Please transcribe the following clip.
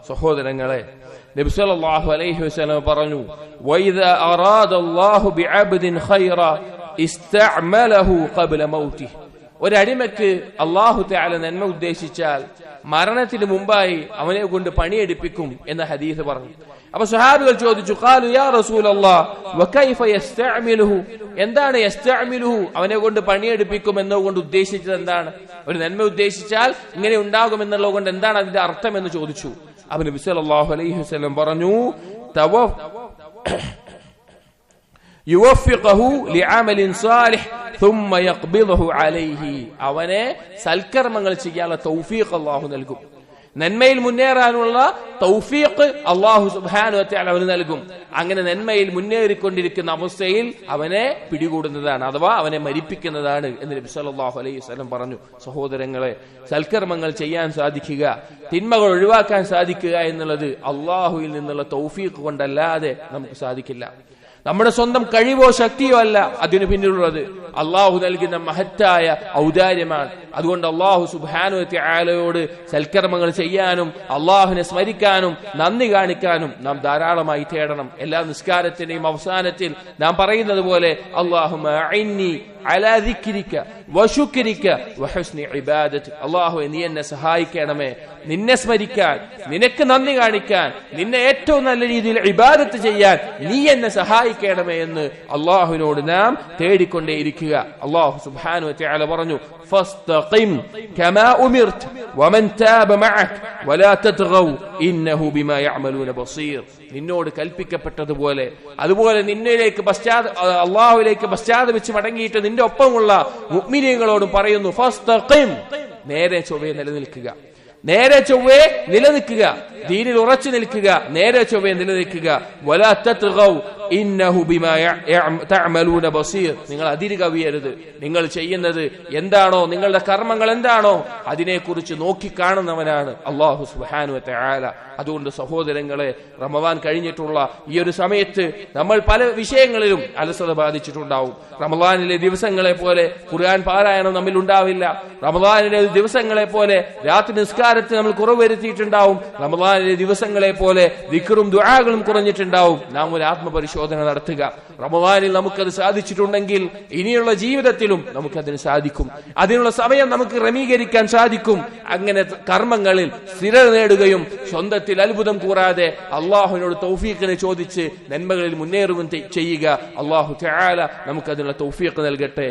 സഹോദരങ്ങളെ, നബി സല്ലല്ലാഹു അലൈഹി വസല്ലം പറഞ്ഞു, വഇദാ അറാദല്ലാഹു ബിഅബ്ദിൻ ഖൈറ ഇസ്തഅമലഹു ഖബ്ല മൗതിഹി. ഒരടിമക്ക് അല്ലാഹു തആല നന്മ ഉദ്ദേശിച്ചാൽ മരണത്തിന് മുമ്പായി അവനെ കൊണ്ട് പണിയെടുപ്പിക്കും എന്ന ഹദീസ് പറഞ്ഞു. അപ്പൊ സ്വഹാബികൾ ചോദിച്ചു, ഖാലു യാ റസൂലല്ലാഹ് വകൈഫ യസ്തഅമിലുഹു, എന്താണ് യസ്തഅമിലുഹു, അവനെ കൊണ്ട് പണിയെടുപ്പിക്കും എന്നതുകൊണ്ട് ഉദ്ദേശിച്ചത് എന്താണ്? ഒരു നന്മ ഉദ്ദേശിച്ചാൽ ഇങ്ങനെ ഉണ്ടാകും എന്നുള്ളത് കൊണ്ട് എന്താണ് അതിന്റെ അർത്ഥം എന്ന് ചോദിച്ചു. അപ്പോൾ നബി സല്ലല്ലാഹു അലൈഹി വസല്ലം പറഞ്ഞു, യുവഫിഖഹു ലിഅമലിൻ സാലിഹ് ثم يقبضه عليه, അവനെ സൽക്കർമ്മങ്ങൾ ചെയ്യാനുള്ള തൗഫീഖ് അല്ലാഹു നൽകും. നന്മയിൽ മുന്നേറാനുള്ള തൗഫീഖ് അല്ലാഹു സുബ്ഹാനഹു വ തആല അവന് നൽകും. അങ്ങനെ നന്മയിൽ മുന്നേറിക്കൊണ്ടിരിക്കുന്ന അവസ്ഥയിൽ അവനെ പിടികൂടുന്നതാണ്, അഥവാ അവനെ മരിപ്പിക്കുന്നതാണ് എന്ന് നബി സല്ലല്ലാഹു അലൈഹി വസല്ലം പറഞ്ഞു. സഹോദരങ്ങളെ, സൽക്കർമ്മങ്ങൾ ചെയ്യാൻ സാധിക്കുക, തിന്മകൾ ഒഴിവാക്കാൻ സാധിക്കുക എന്നുള്ളത് അല്ലാഹുവിൽ നിന്നുള്ള തൗഫീഖ് കൊണ്ടല്ലാതെ നമുക്ക് സാധിക്കില്ല. നമ്മുടെ സ്വന്തം കഴിവോ ശക്തിയോ അല്ല അതിനു പിന്നിലുള്ളത്, അള്ളാഹു നൽകുന്ന മഹത്തായ ഔദാര്യമാണ്. അതുകൊണ്ട് അള്ളാഹു സുബ്ഹാനഹു വ തആലയോട് സൽക്കർമ്മങ്ങൾ ചെയ്യാനും അള്ളാഹുവിനെ സ്മരിക്കാനും നന്ദി കാണിക്കാനും നാം ധാരാളമായി തേടണം. എല്ലാ നിസ്കാരത്തിന്റെയും അവസാനത്തിൽ നാം പറയുന്നത് പോലെ, അല്ലാഹുമ്മ അഇന്നി അലാ ദിക്രിക വശുക്രിക വഹുസ്നി ഇബാദതി, അല്ലാഹുവേ നീ എന്നെ സഹായിക്കണമേ നിന്നെ സ്മരിക്കാൻ, നിനക്ക് നന്ദി കാണിക്കാൻ, നിന്നെ ഏറ്റവും നല്ല രീതിയിൽ ഇബാദത്ത് ചെയ്യാൻ നീ എന്നെ സഹായിക്കണമേ എന്ന് അള്ളാഹുവിനോട് നാം തേടിക്കൊണ്ടേയിരിക്കുക. അല്ലാഹു സുബ്ഹാനഹു വ തആല പറഞ്ഞു, ഫസ്തഖിം കമാ ഉമിർത വമൻ താബ മഅക വലാ തത്ഗൗ ഇന്നഹു ബിമാ യഅമലൂന ബസീർ. നിന്നോട് കൽപ്പിക്കപ്പെട്ടതുപോലെ അതുപോലെ നിന്നിലേക്ക് അള്ളാഹുവിലേക്ക് പശ്ചാത്തപിച്ച് മടങ്ങിയിട്ട് നിന്റെ ഒപ്പമുള്ള മുഅ്മിനീങ്ങളോടും പറയുന്നു, ഫസ്തഖിം, നേരെ ചൊവ്വേ നിലനിൽക്കുക, നേരെ ചൊവ്വേ നിലനിൽക്കുക, ദീനിൽ ഉറച്ചു നിൽക്കുക, നേരെ ചൊവ്വേ നിലനിൽക്കുക. വലാ തത്ഗൗ ഇന്നഹു ബിമാ തഅമലൂന ബസീർ, നിങ്ങൾ അതിര് കവിയരുത്. നിങ്ങൾ ചെയ്യുന്നത് എന്താണോ, നിങ്ങളുടെ കർമ്മങ്ങൾ എന്താണോ അതിനെക്കുറിച്ച് നോക്കിക്കാണുന്നവനാണ് അല്ലാഹു സുബ്ഹാനഹു വ തആല. അതുകൊണ്ട് സഹോദരങ്ങളെ, റമദാൻ കഴിഞ്ഞിട്ടുള്ള ഈ ഒരു സമയത്ത് നമ്മൾ പല വിഷയങ്ങളിലും അലസത ബാധിച്ചിട്ടുണ്ടാവും. റമദാനിലെ ദിവസങ്ങളെ പോലെ ഖുർആൻ പാരായണം നമ്മിൽ ഉണ്ടാവില്ല. റമദാനിലെ ദിവസങ്ങളെ പോലെ രാത്രി നിസ്കാരത്തിൽ നമ്മൾ കുറവ് വരുത്തിയിട്ടുണ്ടാവും. റമദാനിലെ ദിവസങ്ങളെ പോലെ ദിക്റും ദുആകളും കുറഞ്ഞിട്ടുണ്ടാവും. നാം ഒരു ആത്മപരിശോധന നടത്തുക. റമദാനിൽ നമുക്കത് സാധിച്ചിട്ടുണ്ടെങ്കിൽ ഇനിയുള്ള ജീവിതത്തിലും നമുക്കതിന് സാധിക്കും. അതിനുള്ള സമയം നമുക്ക് ക്രമീകരിക്കാൻ സാധിക്കും. അങ്ങനെ കർമ്മങ്ങളിൽ സ്ഥിരത നേടുകയും സ്വന്തത്തിൽ അത്ഭുതം കൂടാതെ അള്ളാഹുവിനോട് തൗഫീഖിനെ ചോദിച്ച് നന്മകളിൽ മുന്നേറുകയും ചെയ്യുക. അല്ലാഹു തആല നമുക്കതിനുള്ള തൗഫീഖ് നൽകട്ടെ.